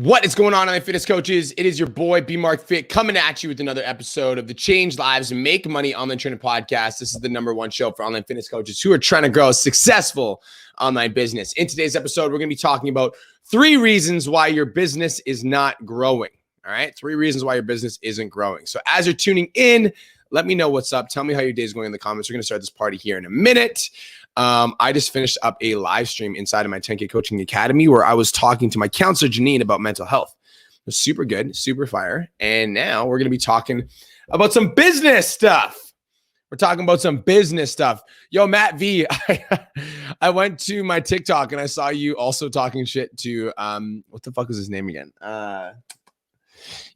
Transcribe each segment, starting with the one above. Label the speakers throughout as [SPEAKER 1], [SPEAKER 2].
[SPEAKER 1] What is going on, online fitness coaches? It is your boy, B-Mark Fit, coming at you with another episode of the Change Lives and Make Money Online Training Podcast. This is the #1 show for online fitness coaches who are trying to grow a successful online business. In today's episode, we're going to be talking about 3 reasons why your business is not growing. All right, 3 reasons why your business isn't growing. So as you're tuning in, let me know what's up. Tell me how your day is going in the comments. We're going to start this party here in a minute. I just finished up a live stream inside of my 10K Coaching Academy where I was talking to my counselor, Janine, about mental health. It was super good, super fire. And now we're going to be talking about some business stuff. We're talking about some business stuff. Yo, Matt V, I went to my TikTok and I saw you also talking shit to, what the fuck was his name again?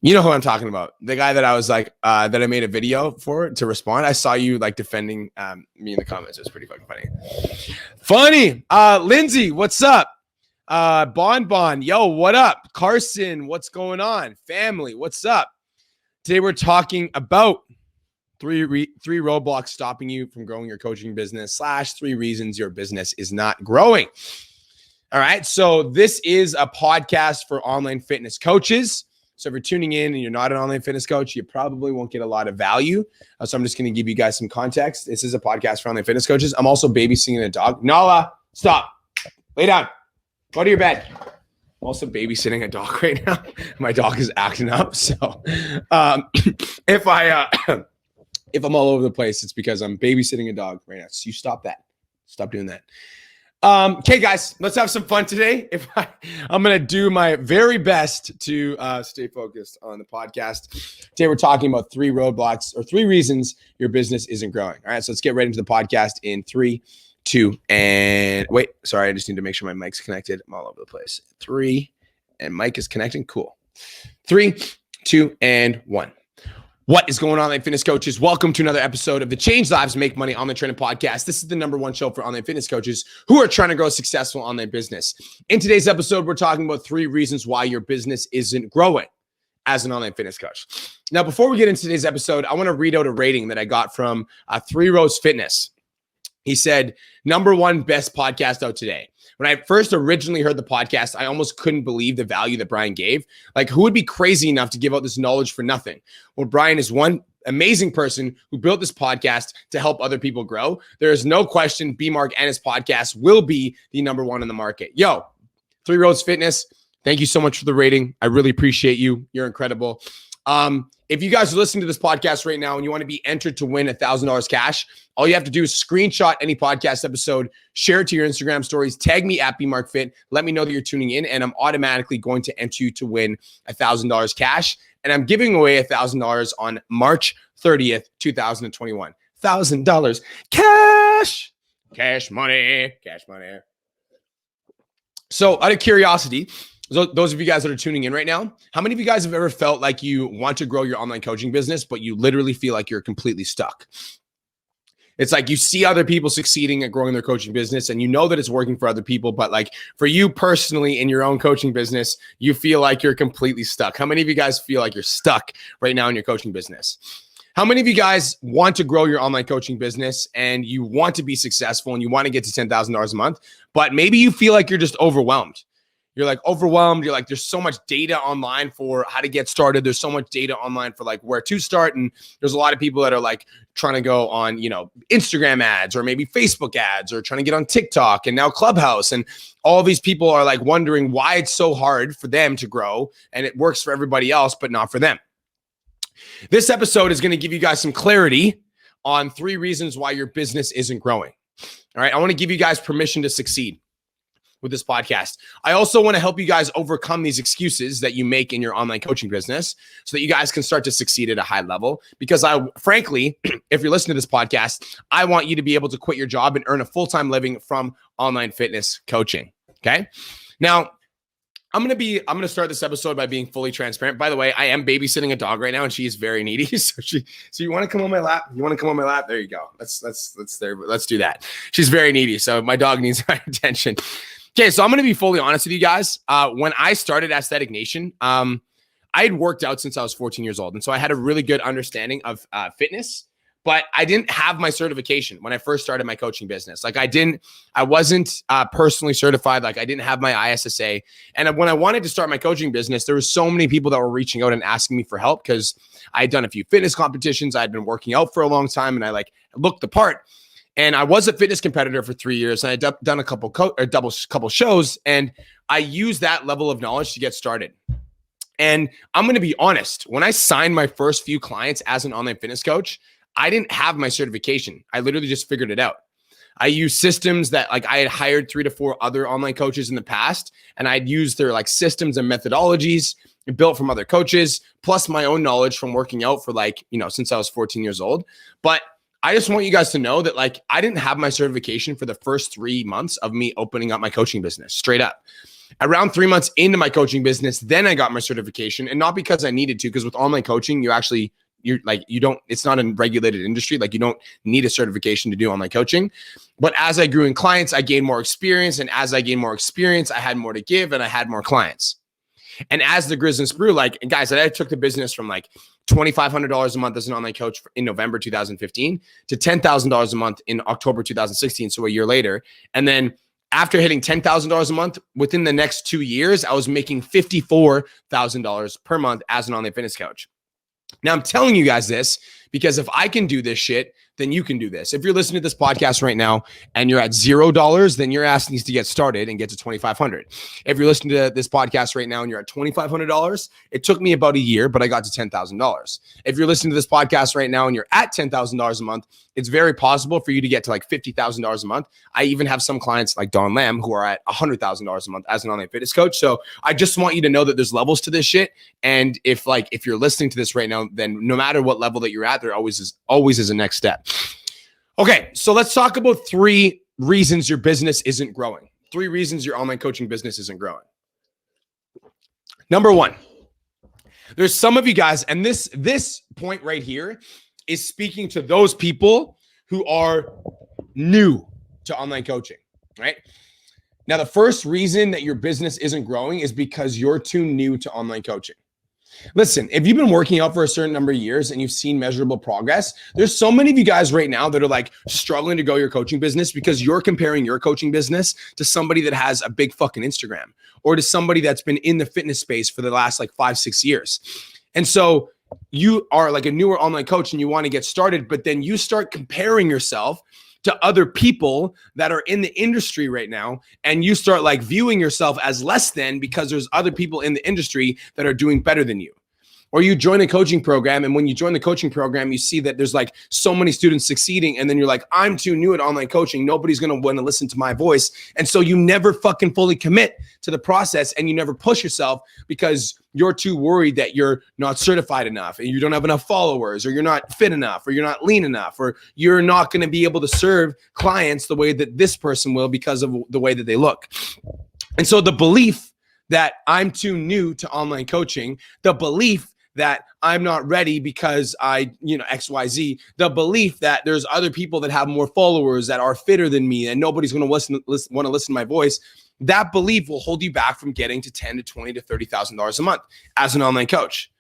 [SPEAKER 1] You know who I'm talking about. The guy that I was like, that I made a video for to respond. I saw you like defending me in the comments. It was pretty fucking funny. Lindsay, what's up? Bon, yo, what up? Carson, what's going on? Family, what's up? Today we're talking about three roadblocks stopping you from growing your coaching business / 3 reasons your business is not growing. All right, so this is a podcast for online fitness coaches. So if you're tuning in and you're not an online fitness coach, you probably won't get a lot of value. So I'm just going to give you guys some context. This is a podcast for online fitness coaches. I'm also babysitting a dog. Nala, stop. Lay down. Go to your bed. I'm also babysitting a dog right now. My dog is acting up. So if I'm all over the place, it's because I'm babysitting a dog right now. So you stop that. Stop doing that. Okay, guys, let's have some fun today. I'm going to do my very best to stay focused on the podcast. Today, we're talking about 3 roadblocks or 3 reasons your business isn't growing. All right, so let's get right into the podcast in 3, 2, and wait. Sorry, I just need to make sure my mic's connected. I'm all over the place. 3, and mic is connecting. Cool. 3, 2, and 1. What is going on, online fitness coaches? Welcome to another episode of the Change Lives, Make Money Online Training Podcast. This is the #1 show for online fitness coaches who are trying to grow a successful online business. In today's episode, we're talking about 3 reasons why your business isn't growing as an online fitness coach. Now, before we get into today's episode, I want to read out a rating that I got from 3 Rose Fitness. He said, #1 best podcast out today. When I first originally heard the podcast, I almost couldn't believe the value that Brian gave. Like, who would be crazy enough to give out this knowledge for nothing? Well, Brian is one amazing person who built this podcast to help other people grow. There is no question B-Mark and his podcast will be the #1 in the market. Yo, 3 Roads Fitness, thank you so much for the rating. I really appreciate you. You're incredible. If you guys are listening to this podcast right now and you want to be entered to win $1,000 cash, all you have to do is screenshot any podcast episode, share it to your Instagram stories, tag me at BMarkFit, let me know that you're tuning in, and I'm automatically going to enter you to win $1,000 cash. And I'm giving away $1,000 on March 30th, 2021. $1,000 cash. Cash money. So out of curiosity, those of you guys that are tuning in right now, how many of you guys have ever felt like you want to grow your online coaching business, but you literally feel like you're completely stuck? It's like you see other people succeeding at growing their coaching business and you know that it's working for other people, but like for you personally in your own coaching business, you feel like you're completely stuck. How many of you guys feel like you're stuck right now in your coaching business? How many of you guys want to grow your online coaching business and you want to be successful and you want to get to $10,000 a month, but maybe you feel like you're just overwhelmed? You're like overwhelmed. You're like, there's so much data online for how to get started. There's so much data online for like where to start. And there's a lot of people that are like trying to go on, Instagram ads or maybe Facebook ads or trying to get on TikTok and now Clubhouse. And all these people are like wondering why it's so hard for them to grow and it works for everybody else, but not for them. This episode is going to give you guys some clarity on 3 reasons why your business isn't growing. All right. I want to give you guys permission to succeed with this podcast. I also want to help you guys overcome these excuses that you make in your online coaching business so that you guys can start to succeed at a high level. Because frankly, if you're listening to this podcast, I want you to be able to quit your job and earn a full-time living from online fitness coaching. Okay. Now, I'm going to start this episode by being fully transparent. By the way, I am babysitting a dog right now and she is very needy. So you want to come on my lap? You want to come on my lap? There you go. Let's do that. She's very needy. So my dog needs my attention. Okay, so I'm going to be fully honest with you guys. When I started Aesthetic Nation, I had worked out since I was 14 years old. And so I had a really good understanding of fitness. but I didn't have my certification when I first started my coaching business. Like I wasn't personally certified. Like I didn't have my ISSA. And when I wanted to start my coaching business, there were so many people that were reaching out and asking me for help because I had done a few fitness competitions. I'd been working out for a long time and I like looked the part. And I was a fitness competitor for 3 years and I'd done a couple shows, and I used that level of knowledge to get started. And I'm going to be honest, when I signed my first few clients as an online fitness coach, I didn't have my certification. I literally just figured it out. I used systems that like I had hired 3 to 4 other online coaches in the past, and I'd used their like systems and methodologies built from other coaches, plus my own knowledge from working out for like, since I was 14 years old. But I just want you guys to know that like I didn't have my certification for the first 3 months of me opening up my coaching business, straight up. Around 3 months into my coaching business, then I got my certification, and not because I needed to, because with online coaching, it's not a regulated industry. Like you don't need a certification to do online coaching. But as I grew in clients, I gained more experience. And as I gained more experience, I had more to give and I had more clients. And as the business grew, like guys, I took the business from like $2,500 a month as an online coach in November 2015 to $10,000 a month in October 2016. So a year later. And then after hitting $10,000 a month, within the next 2 years, I was making $54,000 per month as an online fitness coach. Now, I'm telling you guys this because if I can do this shit, then you can do this. If you're listening to this podcast right now and you're at $0, then your ass needs to get started and get to $2,500. If you're listening to this podcast right now and you're at $2,500, it took me about a year, but I got to $10,000. If you're listening to this podcast right now and you're at $10,000 a month, it's very possible for you to get to like $50,000 a month. I even have some clients like Don Lamb who are at $100,000 a month as an online fitness coach. So I just want you to know that there's levels to this shit. And if you're listening to this right now, then no matter what level that you're at, there always is a next step. Okay, so let's talk about 3 reasons your business isn't growing. 3 reasons your online coaching business isn't growing. Number 1, there's some of you guys, and this point right here is speaking to those people who are new to online coaching, right? Now, the first reason that your business isn't growing is because you're too new to online coaching. Listen, if you've been working out for a certain number of years and you've seen measurable progress, there's so many of you guys right now that are like struggling to grow your coaching business because you're comparing your coaching business to somebody that has a big fucking Instagram or to somebody that's been in the fitness space for the last like 5-6 years. And so you are like a newer online coach and you want to get started, but then you start comparing yourself to other people that are in the industry right now. And you start like viewing yourself as less than because there's other people in the industry that are doing better than you. Or you join a coaching program, and when you join the coaching program, you see that there's like so many students succeeding, and then you're like, I'm too new at online coaching. Nobody's going to want to listen to my voice. And so you never fucking fully commit to the process, and you never push yourself because you're too worried that you're not certified enough, and you don't have enough followers, or you're not fit enough, or you're not lean enough, or you're not going to be able to serve clients the way that this person will because of the way that they look. And so the belief that I'm too new to online coaching, the belief that I'm not ready because XYZ, the belief that there's other people that have more followers that are fitter than me and nobody's going to want to listen to my voice, that belief will hold you back from getting to $10,000 to $20,000 to $30,000 a month as an online coach.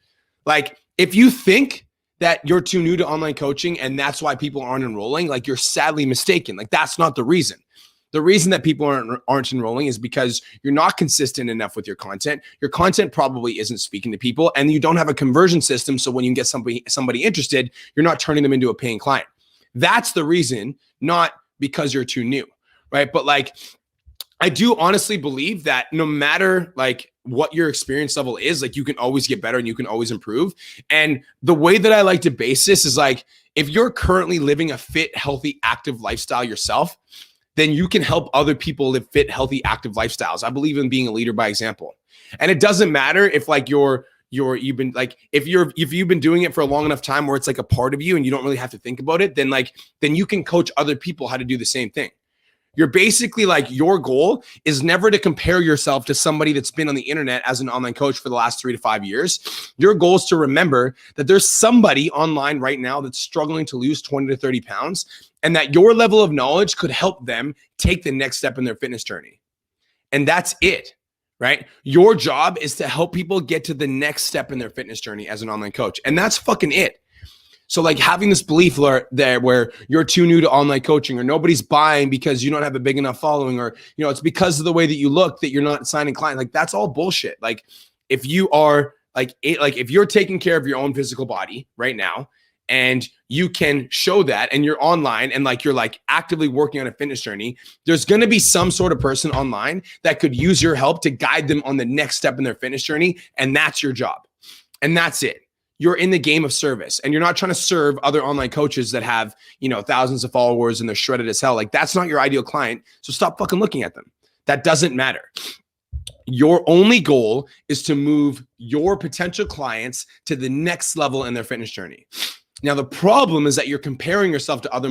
[SPEAKER 1] Like if you think that you're too new to online coaching and that's why people aren't enrolling, like you're sadly mistaken. Like that's not the reason. The reason that people aren't enrolling is because you're not consistent enough with your content. Your content probably isn't speaking to people, and you don't have a conversion system. So when you get somebody interested, you're not turning them into a paying client. That's the reason, not because you're too new, right? But like, I do honestly believe that no matter like what your experience level is, like you can always get better and you can always improve. And the way that I like to base this is like, if you're currently living a fit, healthy, active lifestyle yourself, then you can help other people live fit, healthy, active lifestyles. I believe in being a leader by example. And it doesn't matter if like you've been doing it for a long enough time where it's like a part of you and you don't really have to think about it, then you can coach other people how to do the same thing. You're basically like, your goal is never to compare yourself to somebody that's been on the internet as an online coach for the last 3 to 5 years. Your goal is to remember that there's somebody online right now that's struggling to lose 20 to 30 pounds, and that your level of knowledge could help them take the next step in their fitness journey. And that's it, right? Your job is to help people get to the next step in their fitness journey as an online coach. And that's fucking it. So like having this belief there where you're too new to online coaching or nobody's buying because you don't have a big enough following, or, it's because of the way that you look that you're not signing clients. Like that's all bullshit. Like if you are if you're taking care of your own physical body right now and you can show that and you're online and like you're like actively working on a fitness journey, there's going to be some sort of person online that could use your help to guide them on the next step in their fitness journey. And that's your job. And that's it. You're in the game of service and you're not trying to serve other online coaches that have, thousands of followers and they're shredded as hell. Like that's not your ideal client. So stop fucking looking at them. That doesn't matter. Your only goal is to move your potential clients to the next level in their fitness journey. Now, the problem is that you're comparing yourself to other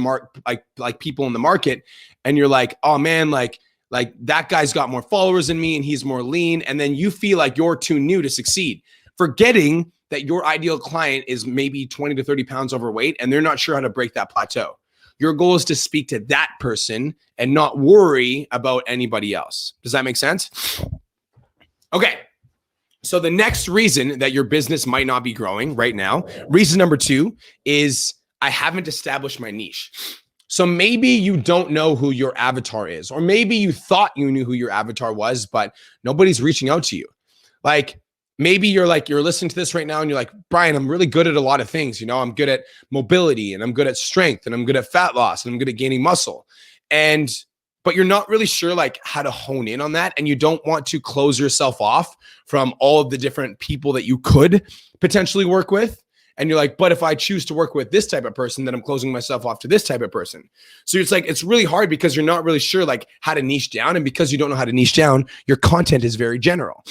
[SPEAKER 1] like people in the market and you're like, oh man, like that guy's got more followers than me and he's more lean. And then you feel like you're too new to succeed, forgetting that your ideal client is maybe 20 to 30 pounds overweight and they're not sure how to break that plateau. Your goal is to speak to that person and not worry about anybody else. Does that make sense? Okay. So the next reason that your business might not be growing right now, reason number 2 is I haven't established my niche. So maybe you don't know who your avatar is, or maybe you thought you knew who your avatar was, but nobody's reaching out to you. Like maybe you're listening to this right now and you're like, Brian, I'm really good at a lot of things. I'm good at mobility and I'm good at strength and I'm good at fat loss and I'm good at gaining muscle. But you're not really sure like how to hone in on that. And you don't want to close yourself off from all of the different people that you could potentially work with. And you're like, but if I choose to work with this type of person, then I'm closing myself off to this type of person. So it's really hard because you're not really sure like how to niche down. And because you don't know how to niche down, your content is very general.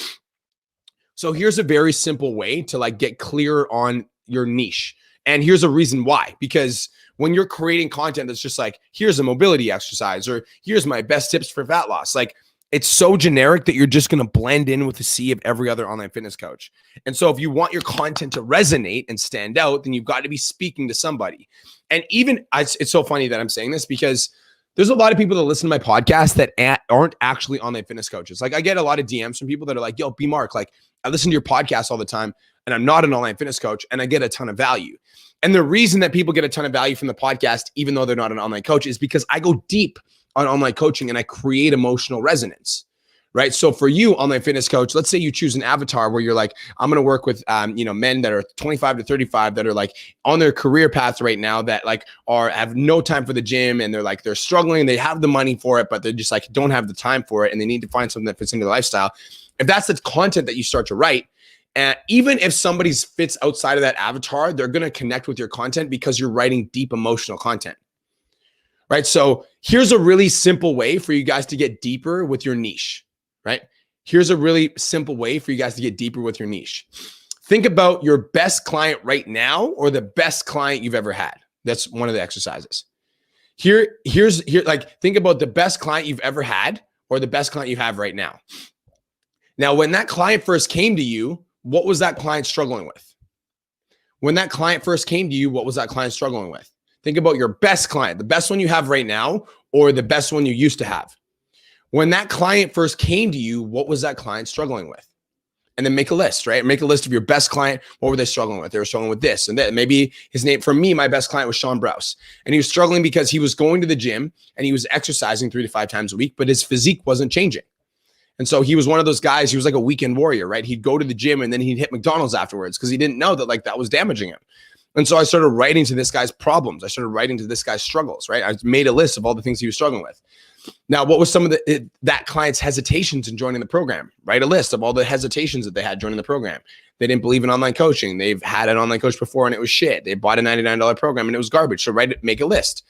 [SPEAKER 1] So here's a very simple way to like get clear on your niche. And here's a reason why, because when you're creating content that's just like, here's a mobility exercise, or here's my best tips for fat loss, like it's so generic that you're just going to blend in with the sea of every other online fitness coach. And so if you want your content to resonate and stand out, then you've got to be speaking to somebody. And even it's so funny that I'm saying this because there's a lot of people that listen to my podcast that aren't actually online fitness coaches. Like I get a lot of DMs from people that are like, yo, B Mark, like I listen to your podcast all the time and I'm not an online fitness coach and I get a ton of value. And the reason that people get a ton of value from the podcast, even though they're not an online coach, is because I go deep on online coaching and I create emotional resonance, right? So for you, online fitness coach, let's say you choose an avatar where you're like, I'm going to work with, men that are 25 to 35 that are like on their career path right now that like have no time for the gym and they're struggling. They have the money for it, but they just like don't have the time for it. And they need to find something that fits into their lifestyle. If that's the content that you start to write, and even if somebody fits outside of that avatar, they're going to connect with your content because you're writing deep emotional content, right? So here's a really simple way for you guys to get deeper with your niche, right? Here's a really simple way for you guys to get deeper with your niche. Think about your best client right now or the best client you've ever had. That's one of the exercises. Think about the best client you've ever had or the best client you have right now. Now, when that client first came to you, what was that client struggling with? When that client first came to you, what was that client struggling with? Think about your best client, the best one you have right now, or the best one you used to have. When that client first came to you, what was that client struggling with? And then make a list, right? Make a list of your best client. What were they struggling with? They were struggling with this and that. Maybe his name, for me, my best client was Sean Browse. And he was struggling because he was going to the gym and he was exercising 3 to 5 times a week, but his physique wasn't changing. And so he was one of those guys, he was like a weekend warrior, right? He'd go to the gym and then he'd hit McDonald's afterwards because he didn't know that like that was damaging him. And so I started writing to this guy's problems. I started writing to this guy's struggles, right? I made a list of all the things he was struggling with. Now, what was some of that client's hesitations in joining the program? Write a list of all the hesitations that they had joining the program. They didn't believe in online coaching. They've had an online coach before and it was shit. They bought a $99 program and it was garbage. So make a list.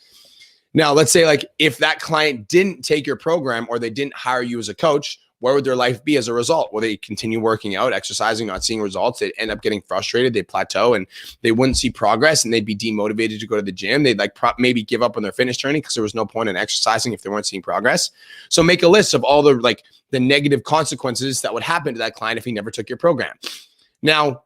[SPEAKER 1] Now, let's say like if that client didn't take your program or they didn't hire you as a coach, where would their life be as a result? Will they continue working out, exercising, not seeing results? They'd end up getting frustrated. They plateau and they wouldn't see progress and they'd be demotivated to go to the gym. They'd maybe give up on their fitness journey because there was no point in exercising if they weren't seeing progress. So make a list of all the negative consequences that would happen to that client if he never took your program. Now,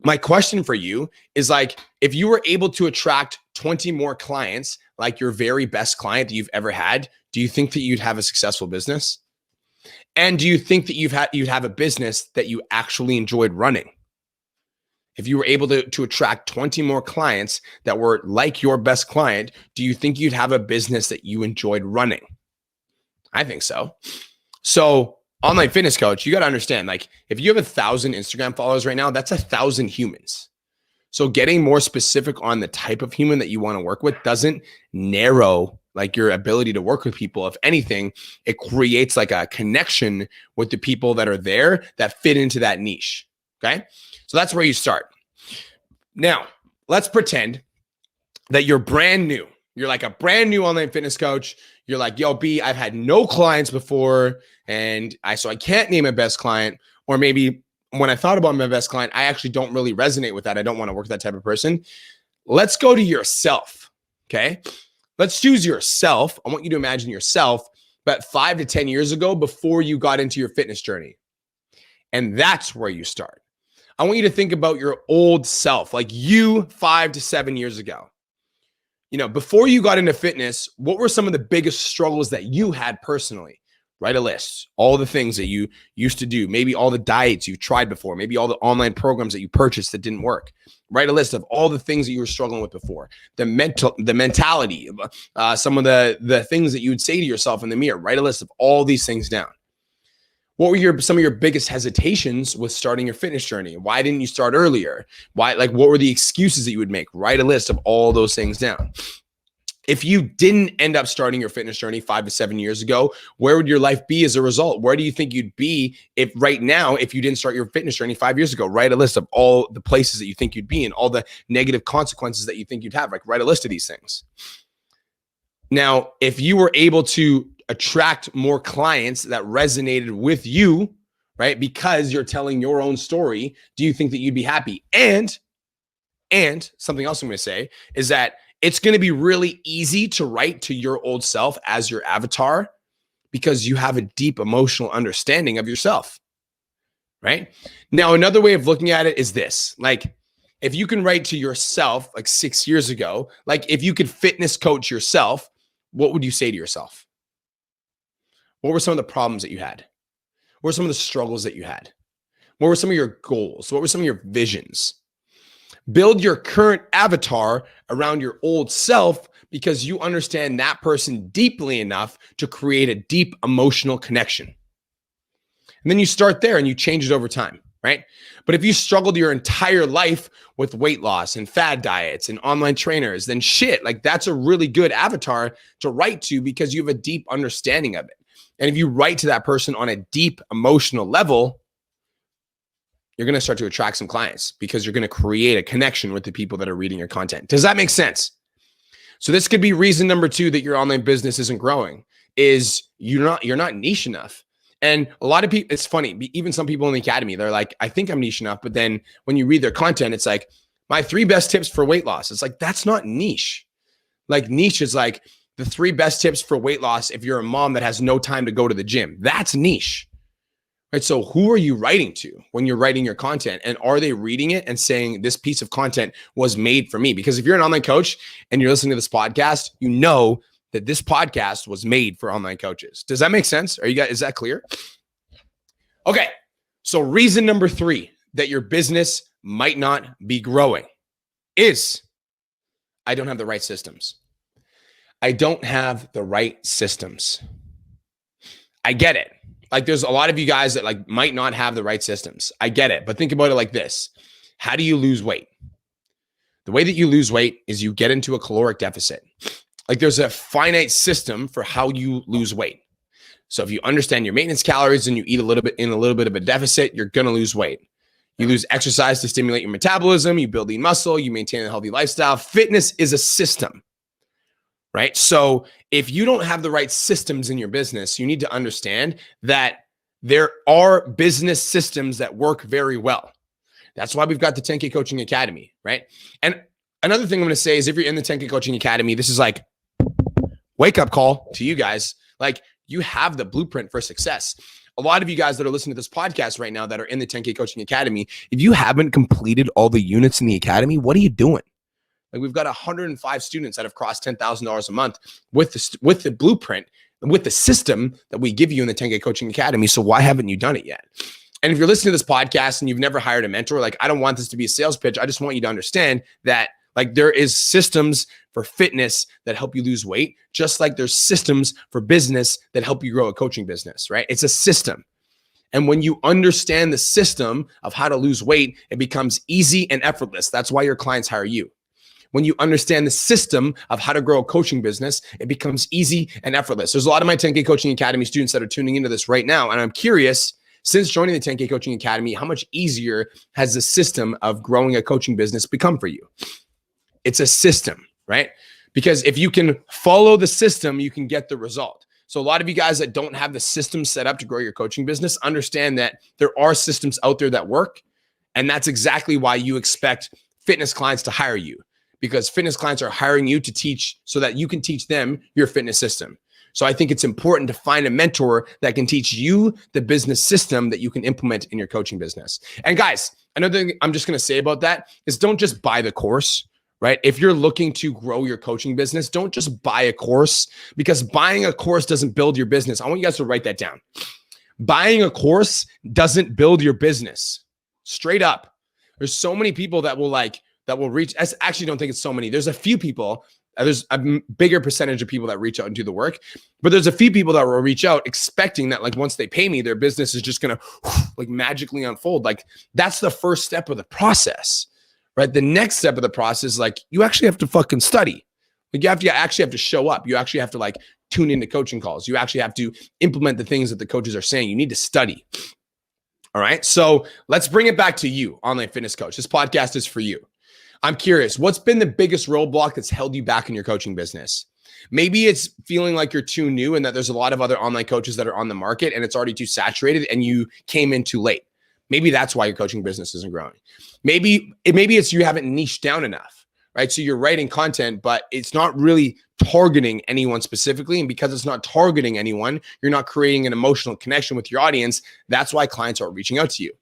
[SPEAKER 1] my question for you is if you were able to attract 20 more clients, like your very best client that you've ever had, do you think that you'd have a successful business? And do you think that you'd have a business that you actually enjoyed running? if you were able to attract 20 more clients that were like your best client, do you think you'd have a business that you enjoyed running? I think so. So online fitness coach, you got to understand, like if you have 1,000 Instagram followers right now, that's 1,000 humans. So getting more specific on the type of human that you want to work with doesn't narrow like your ability to work with people. If anything, it creates like a connection with the people that are there that fit into that niche. Okay. So that's where you start. Now, let's pretend that you're brand new. You're like a brand new online fitness coach. You're like, yo, B, I've had no clients before. And so I can't name a best client. Or maybe when I thought about my best client, I actually don't really resonate with that. I don't want to work with that type of person. Let's go to yourself. Okay. Let's choose yourself. I want you to imagine yourself, but 5 to 10 years ago, before you got into your fitness journey. And that's where you start. I want you to think about your old self, like you 5 to 7 years ago. You know, before you got into fitness, what were some of the biggest struggles that you had personally? Write a list, all the things that you used to do, maybe all the diets you've tried before, maybe all the online programs that you purchased that didn't work. Write a list of all the things that you were struggling with before, the mentality, some of the things that you would say to yourself in the mirror. Write a list of all these things down. What were some of your biggest hesitations with starting your fitness journey? Why didn't you start earlier? What were the excuses that you would make? Write a list of all those things down. If you didn't end up starting your fitness journey 5 to 7 years ago, where would your life be as a result? Where do you think you'd be if you didn't start your fitness journey 5 years ago? Write a list of all the places that you think you'd be and all the negative consequences that you think you'd have. Like, write a list of these things. Now, if you were able to attract more clients that resonated with you, right, because you're telling your own story, do you think that you'd be happy? And something else I'm going to say is that it's going to be really easy to write to your old self as your avatar because you have a deep emotional understanding of yourself, right? Now, another way of looking at it is this. Like, if you can write to yourself like 6 years ago, like if you could fitness coach yourself, what would you say to yourself? What were some of the problems that you had? What were some of the struggles that you had? What were some of your goals? What were some of your visions? Build your current avatar around your old self because you understand that person deeply enough to create a deep emotional connection. And then you start there and you change it over time, right? But if you struggled your entire life with weight loss and fad diets and online trainers, then shit, like that's a really good avatar to write to because you have a deep understanding of it. And if you write to that person on a deep emotional level, you're going to start to attract some clients because you're going to create a connection with the people that are reading your content. Does that make sense? So this could be reason number 2 that your online business isn't growing is you're not niche enough. And a lot of people, it's funny, even some people in the academy, they're like, I think I'm niche enough. But then when you read their content, it's like my 3 best tips for weight loss. It's like, that's not niche. Like niche is like the 3 best tips for weight loss. If you're a mom that has no time to go to the gym, that's niche. Right? So who are you writing to when you're writing your content? And are they reading it and saying this piece of content was made for me? Because if you're an online coach and you're listening to this podcast, you know that this podcast was made for online coaches. Does that make sense? Is that clear? Okay. So reason number 3 that your business might not be growing is I don't have the right systems. I don't have the right systems. I get it. Like there's a lot of you guys that like might not have the right systems. I get it. But think about it like this. How do you lose weight? The way that you lose weight is you get into a caloric deficit. Like there's a finite system for how you lose weight. So if you understand your maintenance calories and you eat a little bit of a deficit, you're going to lose weight. You lose exercise to stimulate your metabolism, you build lean muscle, you maintain a healthy lifestyle. Fitness is a system, right? So if you don't have the right systems in your business, you need to understand that there are business systems that work very well. That's why we've got the 10K Coaching Academy, right? And another thing I'm going to say is if you're in the 10K Coaching Academy, this is like wake up call to you guys. Like you have the blueprint for success. A lot of you guys that are listening to this podcast right now that are in the 10K Coaching Academy, if you haven't completed all the units in the academy, what are you doing? Like we've got 105 students that have crossed $10,000 a month with the blueprint, with the system that we give you in the 10K Coaching Academy. So why haven't you done it yet? And if you're listening to this podcast and you've never hired a mentor, like, I don't want this to be a sales pitch. I just want you to understand that like there is systems for fitness that help you lose weight, just like there's systems for business that help you grow a coaching business, right? It's a system. And when you understand the system of how to lose weight, it becomes easy and effortless. That's why your clients hire you. When you understand the system of how to grow a coaching business, it becomes easy and effortless. There's a lot of my 10K Coaching Academy students that are tuning into this right now. And I'm curious, since joining the 10K Coaching Academy, how much easier has the system of growing a coaching business become for you? It's a system, right? Because if you can follow the system, you can get the result. So a lot of you guys that don't have the system set up to grow your coaching business, understand that there are systems out there that work. And that's exactly why you expect fitness clients to hire you, because fitness clients are hiring you to teach so that you can teach them your fitness system. So I think it's important to find a mentor that can teach you the business system that you can implement in your coaching business. And guys, another thing I'm just going to say about that is don't just buy the course. Right? If you're looking to grow your coaching business, don't just buy a course, because buying a course doesn't build your business. I want you guys to write that down. Buying a course doesn't build your business. Straight up. There's so many people that will reach. I actually don't think it's so many. There's a few people. There's a bigger percentage of people that reach out and do the work, but there's a few people that will reach out expecting that like once they pay me, their business is just going to like magically unfold. Like that's the first step of the process. Right. The next step of the process, like you actually have to fucking study. Like you actually have to show up. You actually have to like tune into coaching calls. You actually have to implement the things that the coaches are saying. You need to study. All right. So let's bring it back to you, online fitness coach. This podcast is for you. I'm curious, what's been the biggest roadblock that's held you back in your coaching business? Maybe it's feeling like you're too new and that there's a lot of other online coaches that are on the market and it's already too saturated and you came in too late. Maybe that's why your coaching business isn't growing. Maybe it's you haven't niched down enough, right? So you're writing content, but it's not really targeting anyone specifically. And because it's not targeting anyone, you're not creating an emotional connection with your audience. That's why clients are reaching out to you.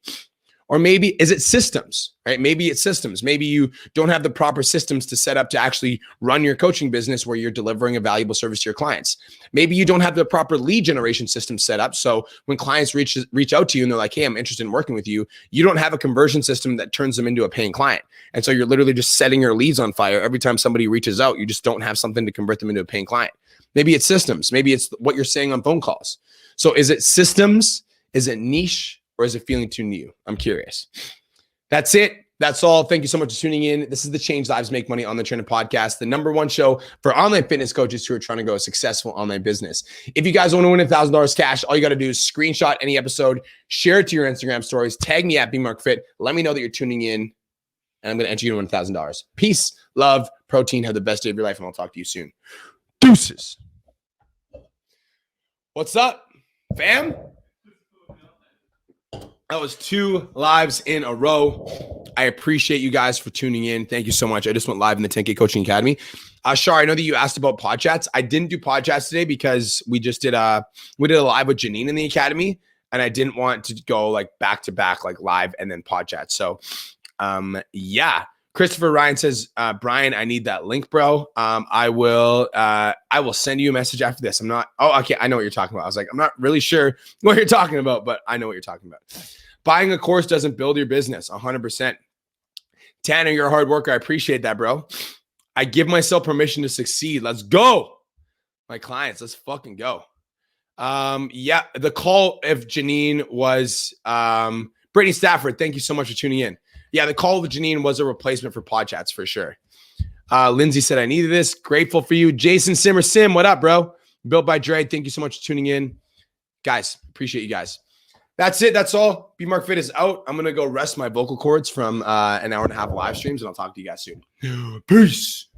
[SPEAKER 1] Or maybe is it systems, right? Maybe it's systems. Maybe you don't have the proper systems to set up to actually run your coaching business where you're delivering a valuable service to your clients. Maybe you don't have the proper lead generation system set up. So when clients reach out to you and they're like, hey, I'm interested in working with you, you don't have a conversion system that turns them into a paying client. And so you're literally just setting your leads on fire. Every time somebody reaches out, you just don't have something to convert them into a paying client. Maybe it's systems. Maybe it's what you're saying on phone calls. So is it systems? Is it niche? Or is it feeling too new? I'm curious. That's it. That's all. Thank you so much for tuning in. This is the Change Lives Make Money Online Training Podcast, the #1 show for online fitness coaches who are trying to grow a successful online business. If you guys want to win $1,000 cash, all you got to do is screenshot any episode, share it to your Instagram stories, tag me at BMarkFit. Let me know that you're tuning in, and I'm going to enter you to win $1,000. Peace, love, protein. Have the best day of your life, and I'll talk to you soon. Deuces. What's up, fam? That was 2 lives in a row. I appreciate you guys for tuning in. Thank you so much. I just went live in the 10K Coaching Academy. Shar, I know that you asked about pod chats. I didn't do pod chats today because we just did a live with Janine in the Academy, and I didn't want to go like back to back, like live and then pod chat. So, yeah. Christopher Ryan says, Brian, I need that link, bro. I will send you a message after this. Okay. I know what you're talking about. I was like, I'm not really sure what you're talking about, but I know what you're talking about. Buying a course doesn't build your business 100%. Tanner, you're a hard worker. I appreciate that, bro. I give myself permission to succeed. Let's go. My clients, let's fucking go. Yeah, the call of Janine was Brittany Stafford. Thank you so much for tuning in. Yeah, the call with Janine was a replacement for pod chats for sure. Lindsay said, I needed this. Grateful for you. Jason Sim, what up, bro? Built by Dre. Thank you so much for tuning in. Guys, appreciate you guys. That's it. That's all. B Mark Fit is out. I'm going to go rest my vocal cords from an hour and a half of live streams, and I'll talk to you guys soon. Peace.